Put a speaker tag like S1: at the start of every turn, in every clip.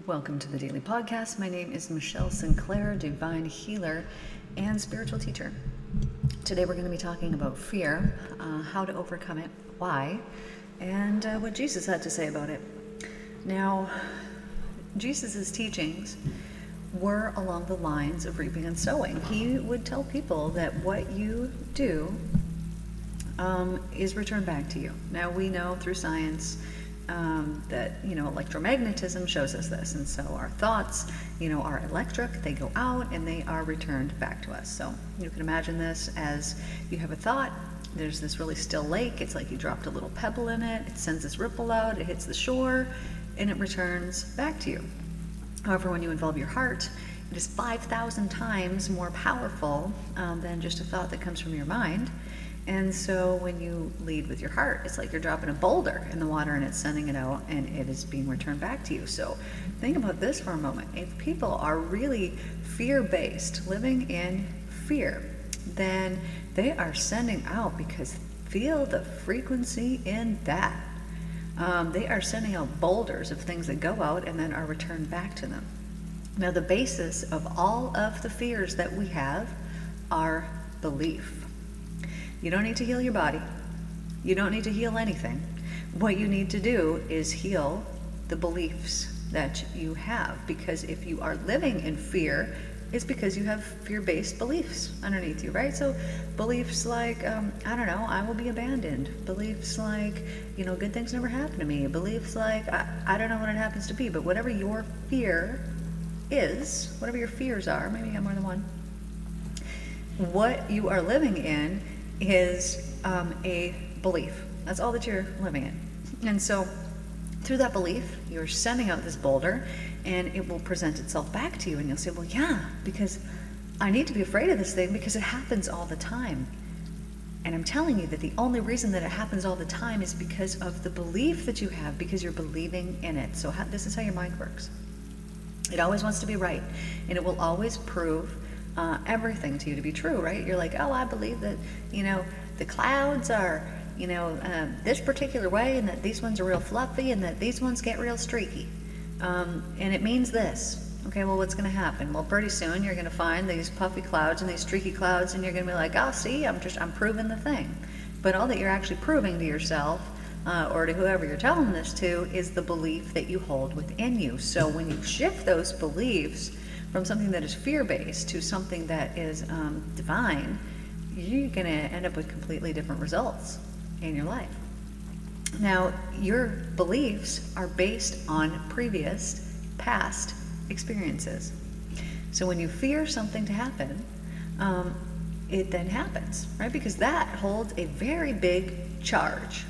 S1: Welcome to the Daily Podcast. My name is Michelle Sinclair, divine healer and spiritual teacher. Today we're going to be talking about fear, how to overcome it, why, and what Jesus had to say about it. Now, Jesus' teachings were along the lines of reaping and sowing. He would tell people that what you do is returned back to you. Now, we know through science that electromagnetism shows us this, and so our thoughts are electric. They go out and they are returned back to us. So you can imagine this as you have a thought, there's this really still lake, it's like you dropped a little pebble in it, it sends this ripple out, it hits the shore, and it returns back to you. However, when you involve your heart, it is 5,000 times more powerful than just a thought that comes from your mind. And so when you lead with your heart, it's like you're dropping a boulder in the water and it's sending it out and it is being returned back to you. So think about this for a moment. If people are really fear-based, living in fear, then they are sending out, because feel the frequency in that. They are sending out boulders of things that go out and then are returned back to them. Now, the basis of all of the fears that we have are belief. You don't need to heal your body. You don't need to heal anything. What you need to do is heal the beliefs that you have, because if you are living in fear, it's because you have fear-based beliefs underneath you, right? So beliefs like, I will be abandoned. Beliefs like, good things never happen to me. Beliefs like, I don't know when it happens to be, but whatever your fear is, whatever your fears are, maybe you have more than one, what you are living in is a belief. That's all that you're living in. And so through that belief, you're sending out this boulder and it will present itself back to you, and you'll say, well, yeah, because I need to be afraid of this thing because it happens all the time. And I'm telling you that the only reason that it happens all the time is because of the belief that you have, because you're believing in it. So this is how your mind works. It always wants to be right, and it will always prove everything to you to be true, right? You're like, I believe that, the clouds are, this particular way, and that these ones are real fluffy, and that these ones get real streaky. And it means this. Okay, well, what's going to happen? Well, pretty soon you're going to find these puffy clouds and these streaky clouds, and you're going to be like, see, I'm proving the thing. But all that you're actually proving to yourself, or to whoever you're telling this to, is the belief that you hold within you. So when you shift those beliefs from something that is fear-based to something that is divine, you're going to end up with completely different results in your life. Now, your beliefs are based on previous, past experiences. So when you fear something to happen, it then happens, right? Because that holds a very big charge.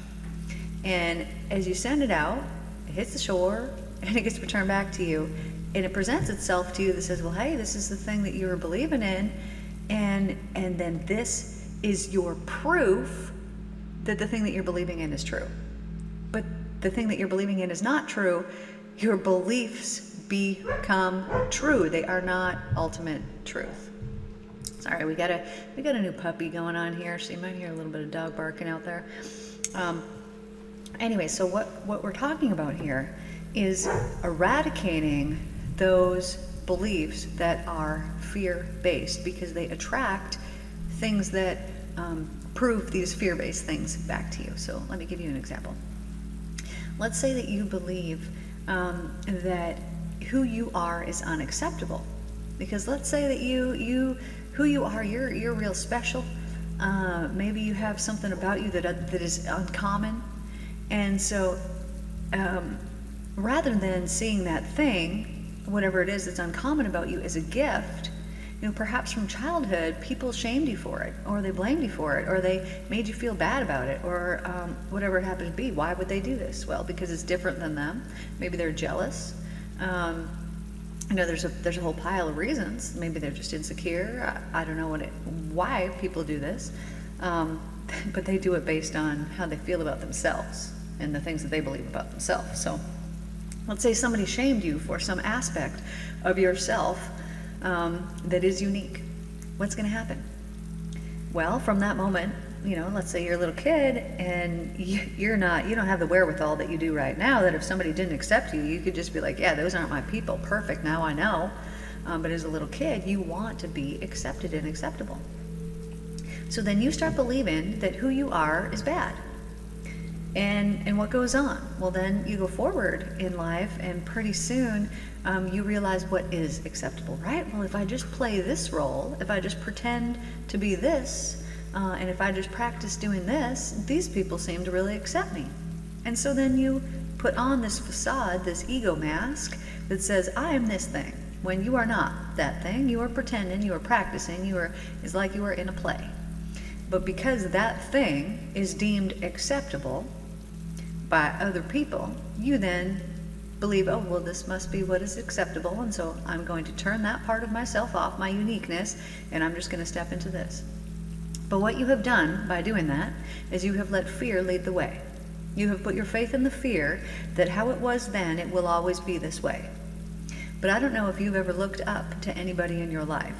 S1: And as you send it out, it hits the shore and it gets returned back to you. And it presents itself to you that says, well, hey, this is the thing that you were believing in. And then this is your proof that the thing that you're believing in is true. But the thing that you're believing in is not true. Your beliefs become true. They are not ultimate truth. Sorry, we got a new puppy going on here, so you might hear a little bit of dog barking out there. Anyway, so what we're talking about here is eradicating those beliefs that are fear-based, because they attract things that prove these fear-based things back to you. So let me give you an example. Let's say that you believe that who you are is unacceptable, because let's say that who you are, you're real special. Maybe you have something about you that is uncommon, and so rather than seeing that thing, whatever it is that's uncommon about you, as a gift, perhaps from childhood, people shamed you for it, or they blamed you for it, or they made you feel bad about it, or whatever it happened to be. Why would they do this? Well, because it's different than them. Maybe they're jealous. There's a whole pile of reasons. Maybe they're just insecure. I don't know why people do this, but they do it based on how they feel about themselves and the things that they believe about themselves. So let's say somebody shamed you for some aspect of yourself that is unique. What's going to happen? Well, from that moment, let's say you're a little kid and you don't have the wherewithal that you do right now, that if somebody didn't accept you, you could just be like, yeah, those aren't my people. Perfect. Now I know. But as a little kid, you want to be accepted and acceptable. So then you start believing that who you are is bad. And what goes on? Well, then you go forward in life, and pretty soon you realize what is acceptable, right? Well, if I just play this role, if I just pretend to be this, and if I just practice doing this, these people seem to really accept me. And so then you put on this facade, this ego mask that says, I am this thing, when you are not that thing. You are pretending, you are practicing, it's like you are in a play. But because that thing is deemed acceptable by other people, you then believe, oh, well, this must be what is acceptable, and so I'm going to turn that part of myself off, my uniqueness, and I'm just going to step into this. But what you have done by doing that is you have let fear lead the way. You have put your faith in the fear that how it was then, it will always be this way. But I don't know if you've ever looked up to anybody in your life,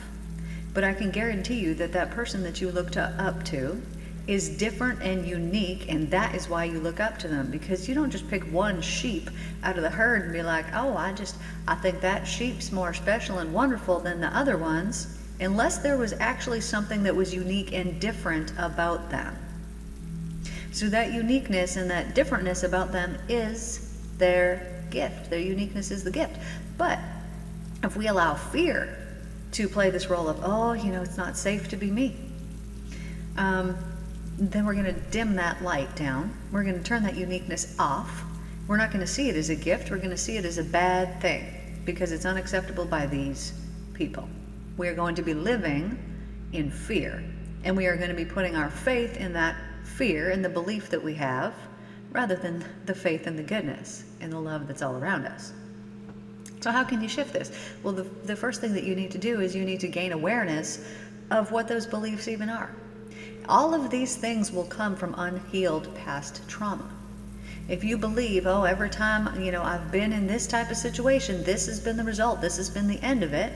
S1: but I can guarantee you that that person that you looked up to is different and unique, and that is why you look up to them, because you don't just pick one sheep out of the herd and be like, oh, I think that sheep's more special and wonderful than the other ones, unless there was actually something that was unique and different about them. So that uniqueness and that differentness about them is their gift. Their uniqueness is the gift. But if we allow fear to play this role of, oh, it's not safe to be me, then we're going to dim that light down. We're going to turn that uniqueness off. We're not going to see it as a gift. We're going to see it as a bad thing because it's unacceptable by these people. We are going to be living in fear, and we are going to be putting our faith in that fear and the belief that we have, rather than the faith in the goodness and the love that's all around us. So how can you shift this? Well, the first thing that you need to do is you need to gain awareness of what those beliefs even are. All of these things will come from unhealed past trauma. If you believe, oh, every time, I've been in this type of situation, this has been the result, this has been the end of it,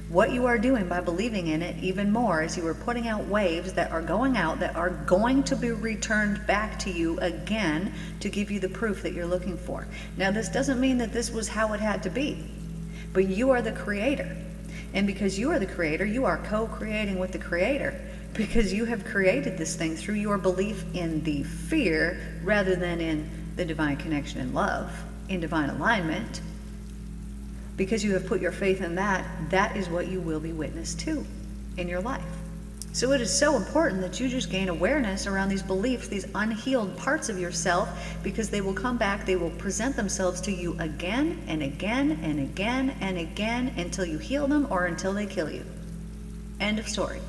S1: what you are doing by believing in it even more is you are putting out waves that are going out, that are going to be returned back to you again to give you the proof that you're looking for. Now, this doesn't mean that this was how it had to be, but you are the creator. And because you are the creator, you are co-creating with the creator, because you have created this thing through your belief in the fear rather than in the divine connection and love, in divine alignment. Because you have put your faith in that, that is what you will be witness to in your life. So it is so important that you just gain awareness around these beliefs, these unhealed parts of yourself, because they will come back, they will present themselves to you again and again and again and again until you heal them or until they kill you. End of story.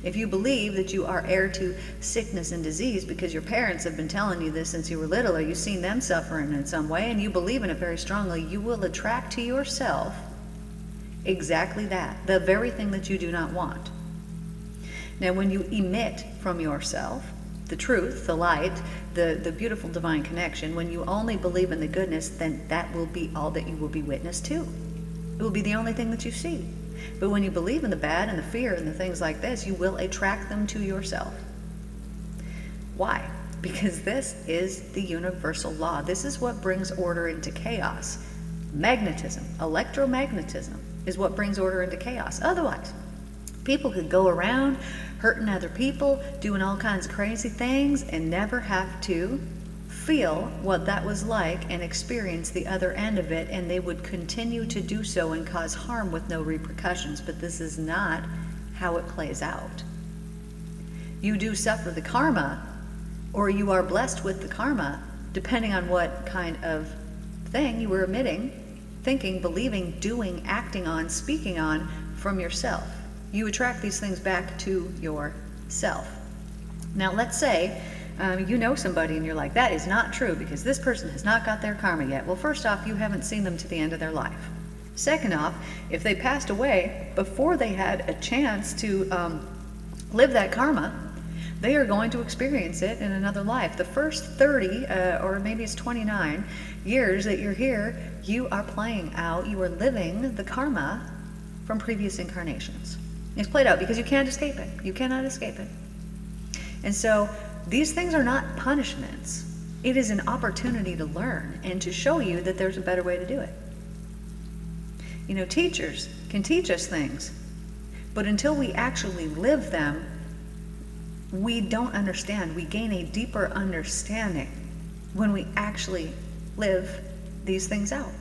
S1: If you believe that you are heir to sickness and disease because your parents have been telling you this since you were little, or you've seen them suffering in some way, and you believe in it very strongly, you will attract to yourself exactly that, the very thing that you do not want. Now, when you emit from yourself the truth, the light, the beautiful divine connection, when you only believe in the goodness, then that will be all that you will be witness to. It will be the only thing that you see. But when you believe in the bad and the fear and the things like this, you will attract them to yourself. Why? Because this is the universal law. This is what brings order into chaos. Magnetism, electromagnetism, is what brings order into chaos. Otherwise, people could go around hurting other people, doing all kinds of crazy things, and never have to feel what that was like and experience the other end of it, and they would continue to do so and cause harm with no repercussions. But this is not how it plays out. You do suffer the karma, or you are blessed with the karma, depending on what kind of thing you were emitting, thinking, believing, doing, acting on, speaking on from yourself. You attract these things back to yourself. Now, let's say you know somebody and you're like, that is not true because this person has not got their karma yet. Well, first off, you haven't seen them to the end of their life. Second off, if they passed away before they had a chance to live that karma, they are going to experience it in another life. The first 30, or maybe it's 29 years that you're here, you are playing out, you are living the karma from previous incarnations. It's played out because you can't escape it. You cannot escape it. And so these things are not punishments. It is an opportunity to learn and to show you that there's a better way to do it. You know, teachers can teach us things, but until we actually live them, we don't understand. We gain a deeper understanding when we actually live these things out.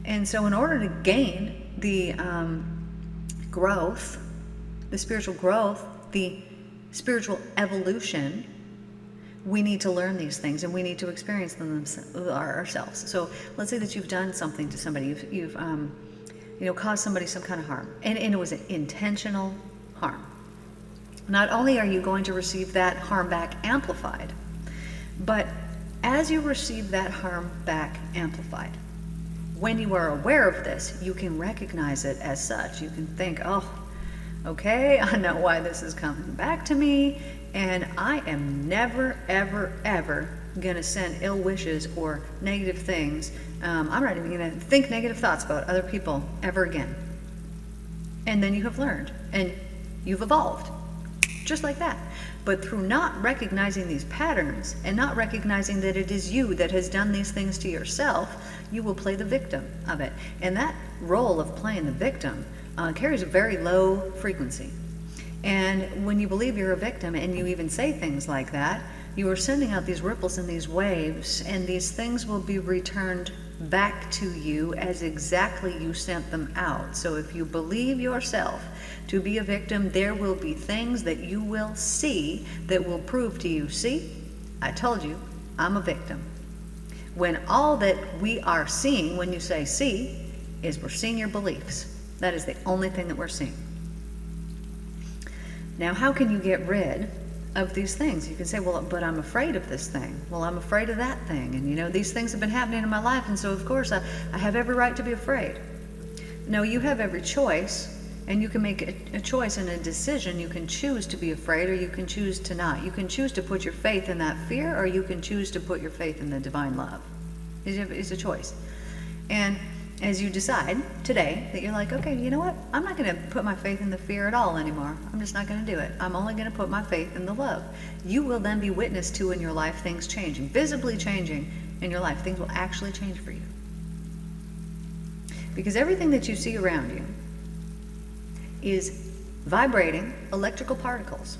S1: And so in order to gain the growth, the spiritual growth, the spiritual evolution, we need to learn these things and we need to experience them ourselves. So let's say that you've done something to somebody, you've caused somebody some kind of harm, and it was an intentional harm. Not only are you going to receive that harm back amplified, but as you receive that harm back amplified, when you are aware of this, you can recognize it as such. You can think, oh, okay, I know why this is coming back to me, and I am never, ever, ever going to send ill wishes or negative things. I'm not even going to think negative thoughts about other people ever again. And then you have learned, and you've evolved, just like that. But through not recognizing these patterns and not recognizing that it is you that has done these things to yourself, you will play the victim of it. And that role of playing the victim carries a very low frequency. And when you believe you're a victim and you even say things like that, you are sending out these ripples and these waves, and these things will be returned back to you as exactly you sent them out. So if you believe yourself to be a victim, there will be things that you will see that will prove to you, see, I told you, I'm a victim. When all that we are seeing, when you say see, is we're seeing your beliefs. That is the only thing that we're seeing. Now, how can you get rid of these things? You can say, well, but I'm afraid of this thing. Well, I'm afraid of that thing. And these things have been happening in my life, and so of course I have every right to be afraid. No, you have every choice, and you can make a choice and a decision. You can choose to be afraid, or you can choose to not. You can choose to put your faith in that fear, or you can choose to put your faith in the divine love. It's a choice. And as you decide today that you're like, okay, you know what? I'm not going to put my faith in the fear at all anymore. I'm just not going to do it. I'm only going to put my faith in the love. You will then be witness to in your life things changing, visibly changing in your life. Things will actually change for you. Because everything that you see around you is vibrating electrical particles,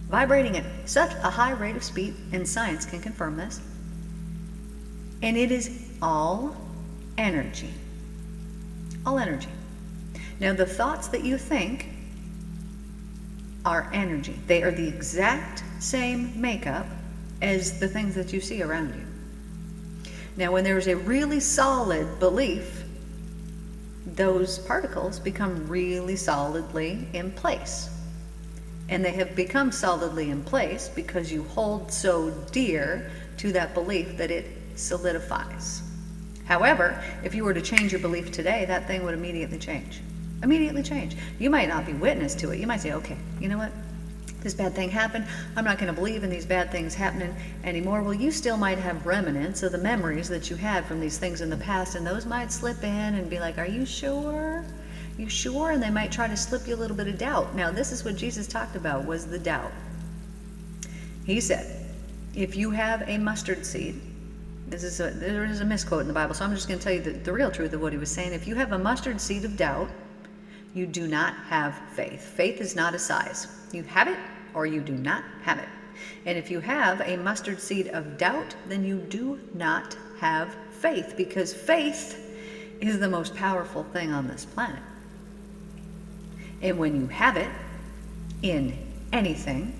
S1: vibrating at such a high rate of speed, and science can confirm this. And it is all energy. All energy. Now, the thoughts that you think are energy. They are the exact same makeup as the things that you see around you. Now, when there is a really solid belief, those particles become really solidly in place. And they have become solidly in place because you hold so dear to that belief that it solidifies. However, if you were to change your belief today, that thing would immediately change. Immediately change. You might not be witness to it. You might say, okay, you know what? This bad thing happened. I'm not going to believe in these bad things happening anymore. Well, you still might have remnants of the memories that you had from these things in the past, and those might slip in and be like, are you sure? You sure? And they might try to slip you a little bit of doubt. Now, this is what Jesus talked about, was the doubt. He said, if you have a mustard seed, there is a misquote in the Bible, so I'm just going to tell you the real truth of what he was saying. If you have a mustard seed of doubt, you do not have faith. Faith is not a size. You have it or you do not have it. And if you have a mustard seed of doubt, then you do not have faith, because faith is the most powerful thing on this planet. And when you have it in anything,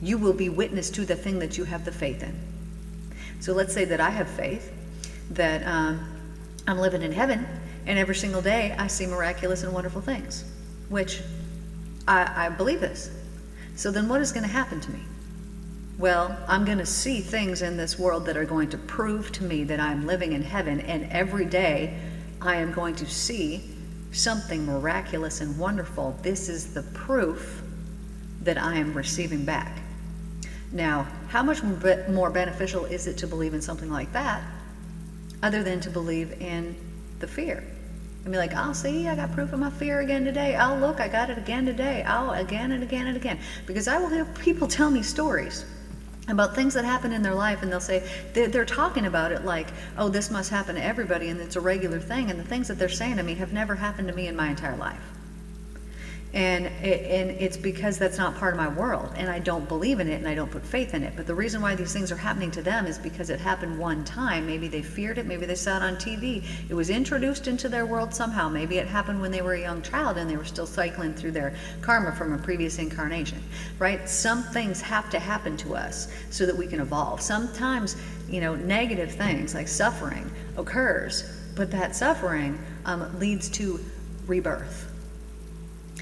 S1: you will be witness to the thing that you have the faith in. So let's say that I have faith that I'm living in heaven, and every single day I see miraculous and wonderful things, which I believe this. So then what is going to happen to me? Well, I'm going to see things in this world that are going to prove to me that I'm living in heaven, and every day I am going to see something miraculous and wonderful. This is the proof that I am receiving back. Now, how much more beneficial is it to believe in something like that other than to believe in the fear? And be like, oh, see, I got proof of my fear again today. Oh, look, I got it again today. Oh, again and again and again. Because I will have people tell me stories about things that happen in their life, and they'll say, they're talking about it like, oh, this must happen to everybody, and it's a regular thing. And the things that they're saying to me have never happened to me in my entire life. And it's because that's not part of my world, and I don't believe in it, and I don't put faith in it. But the reason why these things are happening to them is because it happened one time. Maybe they feared it, maybe they saw it on TV. It was introduced into their world somehow. Maybe it happened when they were a young child and they were still cycling through their karma from a previous incarnation, right? Some things have to happen to us so that we can evolve. Sometimes, negative things like suffering occurs, but that suffering leads to rebirth.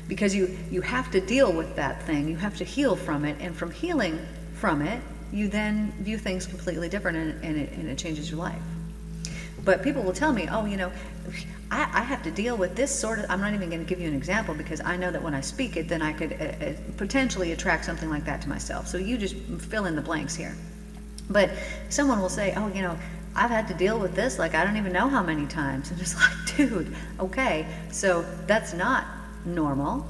S1: Because you have to deal with that thing, you have to heal from it, and from healing from it, you then view things completely different, and it changes your life. But people will tell me, oh, I have to deal with this sort of, I'm not even going to give you an example because I know that when I speak it, then I could potentially attract something like that to myself. So you just fill in the blanks here. But someone will say, oh, I've had to deal with this, like I don't even know how many times. And it's like, dude, okay, so that's not normal.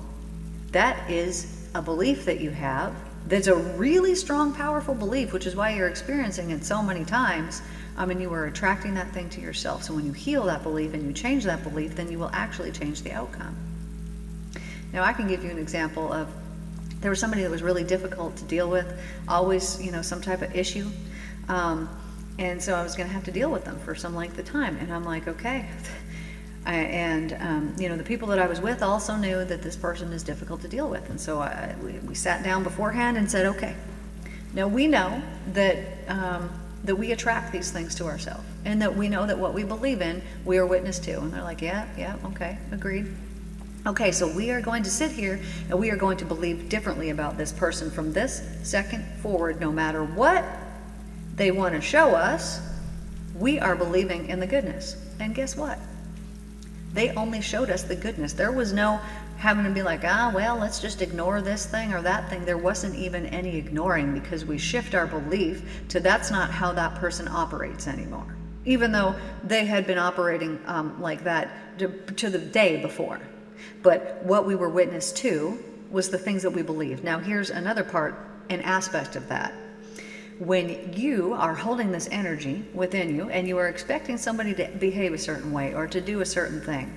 S1: That is a belief that you have. That's a really strong, powerful belief, which is why you're experiencing it so many times. And you are attracting that thing to yourself. So when you heal that belief and you change that belief, then you will actually change the outcome. Now, I can give you an example of, there was somebody that was really difficult to deal with, always, some type of issue. And so I was going to have to deal with them for some length of time. And I'm like, okay. The people that I was with also knew that this person is difficult to deal with. And so we sat down beforehand and said, okay, now we know that that we attract these things to ourselves, and that we know that what we believe in, we are witness to. And they're like, yeah, okay, agreed. Okay, so we are going to sit here and we are going to believe differently about this person from this second forward. No matter what they want to show us, we are believing in the goodness. And guess what? They only showed us the goodness. There was no having to be like, let's just ignore this thing or that thing. There wasn't even any ignoring, because we shift our belief to that's not how that person operates anymore. Even though they had been operating like that to the day before. But what we were witness to was the things that we believed. Now here's another part, an aspect of that. When you are holding this energy within you and you are expecting somebody to behave a certain way or to do a certain thing,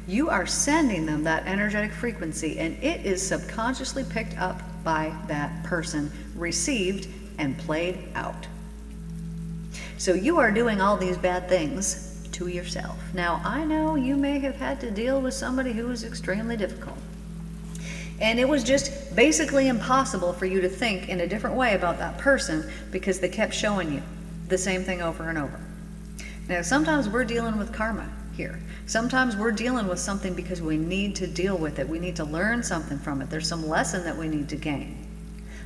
S1: you are sending them that energetic frequency, and it is subconsciously picked up by that person, received, and played out. So you are doing all these bad things to yourself. Now, I know you may have had to deal with somebody who was extremely difficult. And it was just basically impossible for you to think in a different way about that person because they kept showing you the same thing over and over. Now, sometimes we're dealing with karma here. Sometimes we're dealing with something because we need to deal with it. We need to learn something from it. There's some lesson that we need to gain.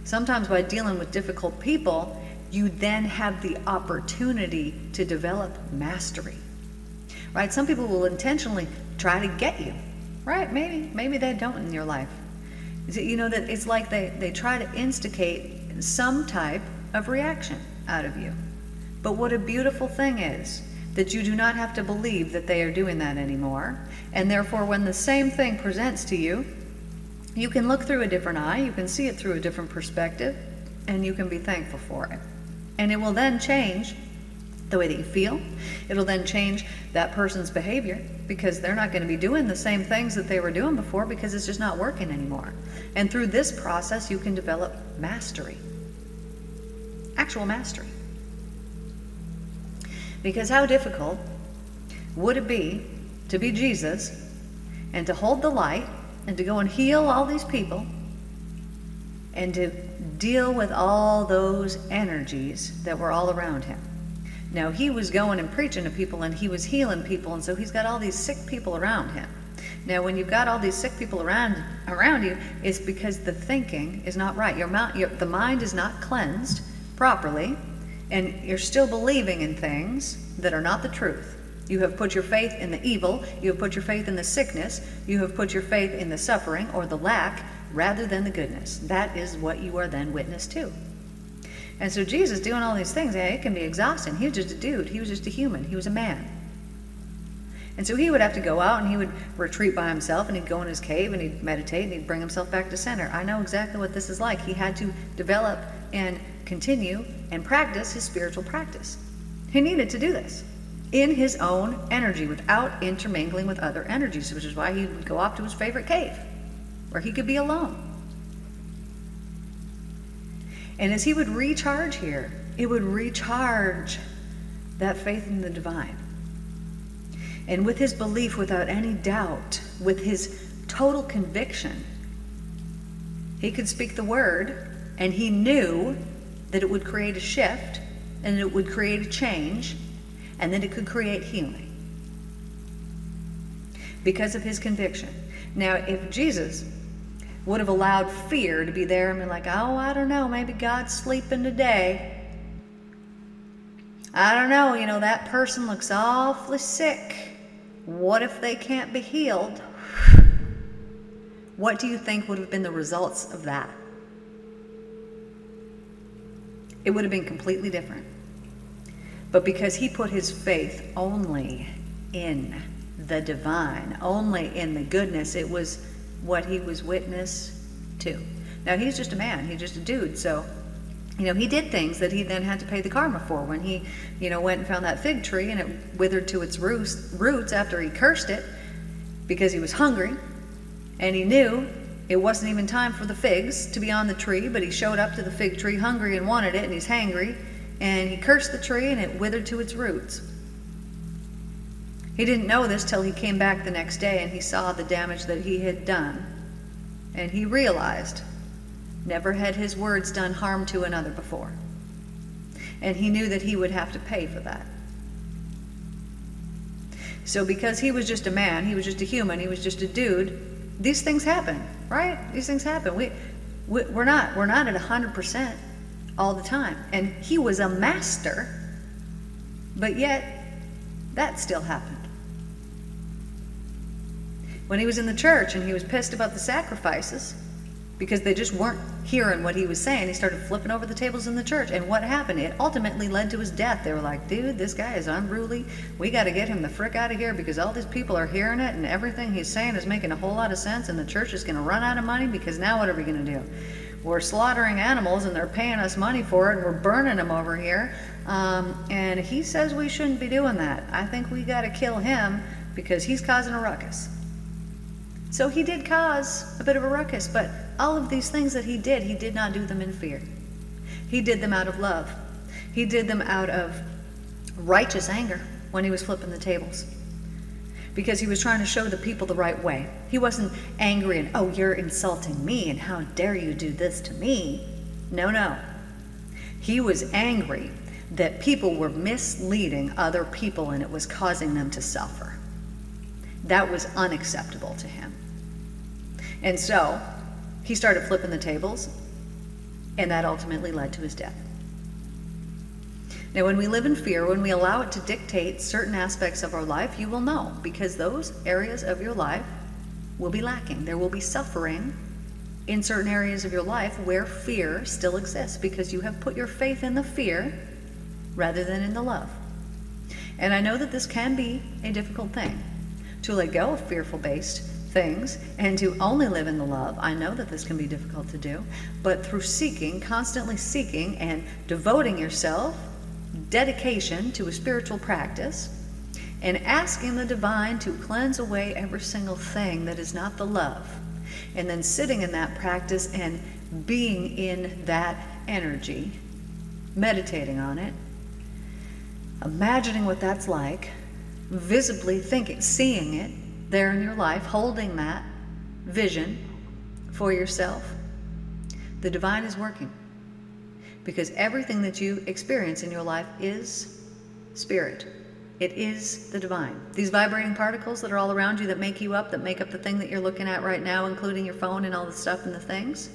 S1: Sometimes by dealing with difficult people, you then have the opportunity to develop mastery. Right? Some people will intentionally try to get you. Right? Maybe they don't in your life. That it's like they try to instigate some type of reaction out of you. But what a beautiful thing is that you do not have to believe that they are doing that anymore. And therefore, when the same thing presents to you, you can look through a different eye, you can see it through a different perspective, and you can be thankful for it. And it will then change the way that you feel. It'll then change that person's behavior, because they're not going to be doing the same things that they were doing before, because it's just not working anymore. And through this process, you can develop mastery. Actual mastery. Because how difficult would it be to be Jesus and to hold the light and to go and heal all these people and to deal with all those energies that were all around him? Now, he was going and preaching to people and he was healing people, and so he's got all these sick people around him. Now, when you've got all these sick people around you, it's because the thinking is not right. The mind is not cleansed properly, and you're still believing in things that are not the truth. You have put your faith in the evil, you have put your faith in the sickness, you have put your faith in the suffering or the lack rather than the goodness. That is what you are then witness to. And so Jesus doing all these things, it can be exhausting. He was just a dude. He was just a human. He was a man. And so he would have to go out and he would retreat by himself, and he'd go in his cave and he'd meditate and he'd bring himself back to center. I know exactly what this is like. He had to develop and continue and practice his spiritual practice. He needed to do this in his own energy without intermingling with other energies, which is why he would go off to his favorite cave where he could be alone. And as he would recharge here, it would recharge that faith in the divine. And with his belief, without any doubt, with his total conviction, he could speak the word, and he knew that it would create a shift, and it would create a change, and that it could create healing. Because of his conviction. Now, if Jesus would have allowed fear to be there and be like, oh, I don't know, maybe God's sleeping today. I don't know, that person looks awfully sick. What if they can't be healed? What do you think would have been the results of that? It would have been completely different. But because he put his faith only in the divine, only in the goodness, it was what he was witness to. Now, he's just a man. He's just a dude. So, he did things that he then had to pay the karma for. When he, went and found that fig tree and it withered to its roots after he cursed it because he was hungry, and he knew it wasn't even time for the figs to be on the tree, but he showed up to the fig tree hungry and wanted it, and he's hangry, and he cursed the tree and it withered to its roots. He didn't know this till he came back the next day and he saw the damage that he had done. And he realized, never had his words done harm to another before. And he knew that he would have to pay for that. So because he was just a man, he was just a human, he was just a dude, these things happen, right? These things happen. We're not at 100% all the time. And he was a master, but yet that still happened. When he was in the church and he was pissed about the sacrifices because they just weren't hearing what he was saying, he started flipping over the tables in the church. And what happened? It ultimately led to his death. They were like, dude, this guy is unruly. We got to get him the frick out of here because all these people are hearing it and everything he's saying is making a whole lot of sense, and the church is going to run out of money because now what are we going to do? We're slaughtering animals and they're paying us money for it and we're burning them over here. And he says we shouldn't be doing that. I think we got to kill him because he's causing a ruckus. So he did cause a bit of a ruckus, but all of these things that he did not do them in fear. He did them out of love. He did them out of righteous anger when he was flipping the tables, because he was trying to show the people the right way. He wasn't angry and, oh, you're insulting me and how dare you do this to me. No. He was angry that people were misleading other people and it was causing them to suffer. That was unacceptable to him. And so he started flipping the tables, and that ultimately led to his death. Now, when we live in fear, when we allow it to dictate certain aspects of our life, you will know, because those areas of your life will be lacking. There will be suffering in certain areas of your life where fear still exists, because you have put your faith in the fear rather than in the love. And I know that this can be a difficult thing, to let go of fearful-based things and to only live in the love. I know that this can be difficult to do, but through seeking, constantly seeking and devoting yourself, dedication to a spiritual practice, and asking the divine to cleanse away every single thing that is not the love, and then sitting in that practice and being in that energy, meditating on it, imagining what that's like, visibly thinking, seeing it there in your life, holding that vision for yourself. The divine is working, because everything that you experience in your life is spirit. It is the divine. These vibrating particles that are all around you that make you up, that make up the thing that you're looking at right now, including your phone and all the stuff and the things,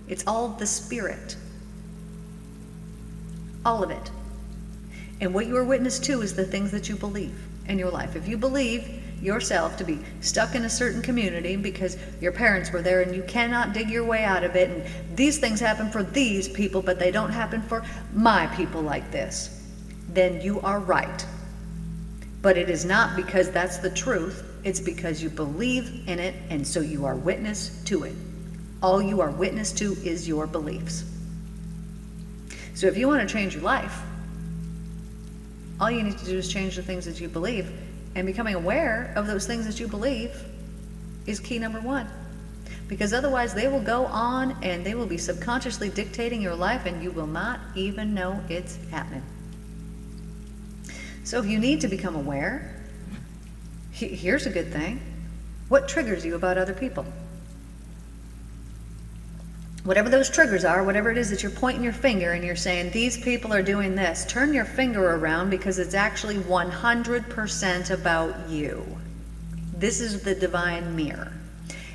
S1: it's all the spirit. All of it. And what you are witness to is the things that you believe in your life. If you believe yourself to be stuck in a certain community because your parents were there and you cannot dig your way out of it, and these things happen for these people, but they don't happen for my people like this, then you are right. But it is not because that's the truth. It's because you believe in it, and so you are witness to it. All you are witness to is your beliefs. So if you want to change your life, all you need to do is change the things that you believe, and becoming aware of those things that you believe is key number one. Because otherwise they will go on and they will be subconsciously dictating your life, and you will not even know it's happening. So if you need to become aware, here's a good thing. What triggers you about other people? Whatever those triggers are, whatever it is that you're pointing your finger and you're saying, these people are doing this, turn your finger around, because it's actually 100% about you. This is the divine mirror.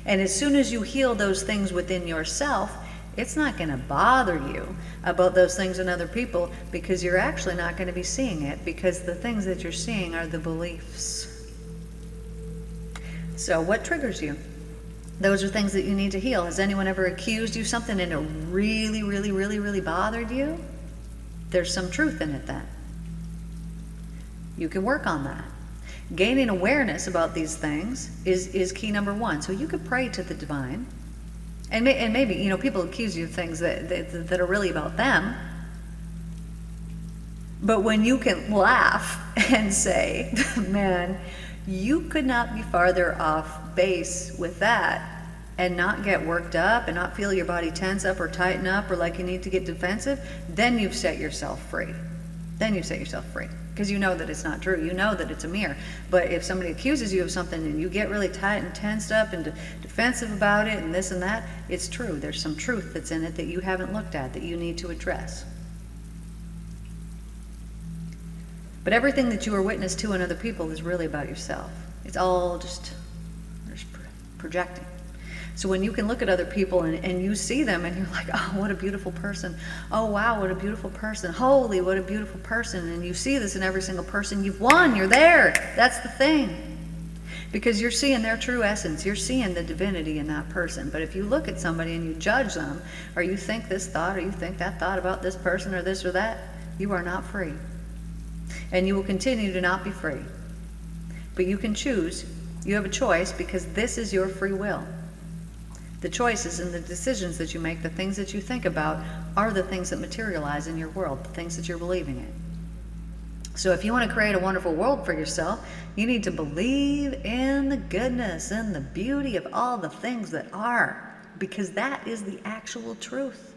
S1: And as soon as you heal those things within yourself, it's not going to bother you about those things in other people, because you're actually not going to be seeing it, because the things that you're seeing are the beliefs. So what triggers you? Those are things that you need to heal. Has anyone ever accused you of something and it really, really, really, really bothered you? There's some truth in it then. You can work on that. Gaining awareness about these things is key number one. So you could pray to the divine. And maybe, you know, people accuse you of things that are really about them. But when you can laugh and say, man, you could not be farther off base with that, and not get worked up and not feel your body tense up or tighten up or like you need to get defensive, then you've set yourself free. Then you've set yourself free. Because you know that it's not true. You know that it's a mirror. But if somebody accuses you of something and you get really tight and tensed up and defensive about it and this and that, it's true. There's some truth that's in it that you haven't looked at, that you need to address. But everything that you are witness to in other people is really about yourself. It's all just projecting. So when you can look at other people and you see them and you're like, oh, what a beautiful person. Oh, wow, what a beautiful person. Holy, what a beautiful person. And you see this in every single person. You've won. You're there. That's the thing. Because you're seeing their true essence. You're seeing the divinity in that person. But if you look at somebody and you judge them, or you think this thought or you think that thought about this person or this or that, you are not free. And you will continue to not be free. But you can choose. You have a choice, because this is your free will. The choices and the decisions that you make, the things that you think about, are the things that materialize in your world, the things that you're believing in. So if you want to create a wonderful world for yourself, you need to believe in the goodness and the beauty of all the things that are, because that is the actual truth.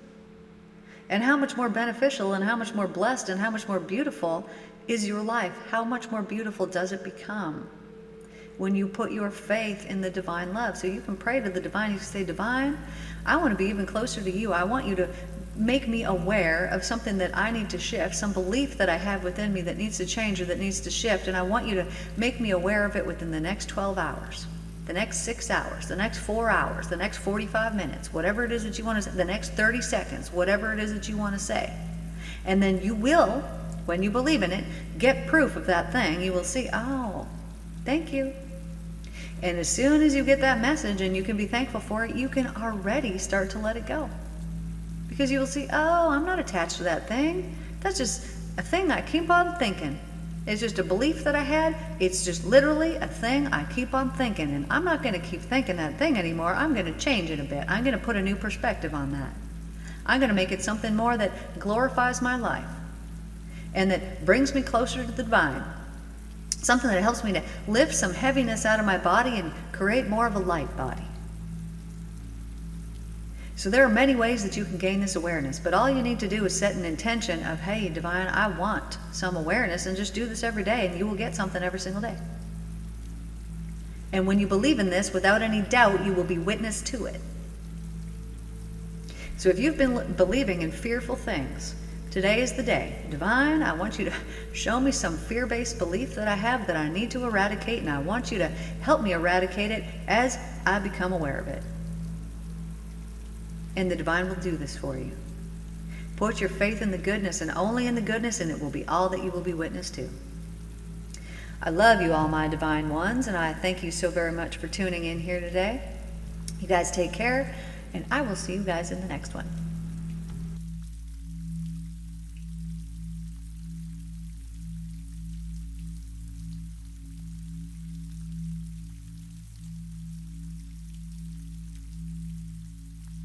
S1: And how much more beneficial and how much more blessed and how much more beautiful is your life? How much more beautiful does it become when you put your faith in the divine love? So you can pray to the divine. You can say, divine, I want to be even closer to you. I want you to make me aware of something that I need to shift, some belief that I have within me that needs to change or that needs to shift, and I want you to make me aware of it within the next 12 hours, the next 6 hours, the next 4 hours, the next 45 minutes, whatever it is that you want to say, the next 30 seconds, whatever it is that you want to say. And then you will, when you believe in it, get proof of that thing. You will see, oh, thank you. And as soon as you get that message and you can be thankful for it, you can already start to let it go. Because you will see, oh, I'm not attached to that thing. That's just a thing I keep on thinking. It's just a belief that I had. It's just literally a thing I keep on thinking. And I'm not going to keep thinking that thing anymore. I'm going to change it a bit. I'm going to put a new perspective on that. I'm going to make it something more that glorifies my life and that brings me closer to the divine. Something that helps me to lift some heaviness out of my body and create more of a light body. So there are many ways that you can gain this awareness, but all you need to do is set an intention of, hey, divine, I want some awareness, and just do this every day, and you will get something every single day. And when you believe in this, without any doubt, you will be witness to it. So if you've been believing in fearful things, today is the day. Divine, I want you to show me some fear-based belief that I have that I need to eradicate, and I want you to help me eradicate it as I become aware of it. And the divine will do this for you. Put your faith in the goodness, and only in the goodness, and it will be all that you will be witness to. I love you all, my divine ones, and I thank you so very much for tuning in here today. You guys take care, and I will see you guys in the next one.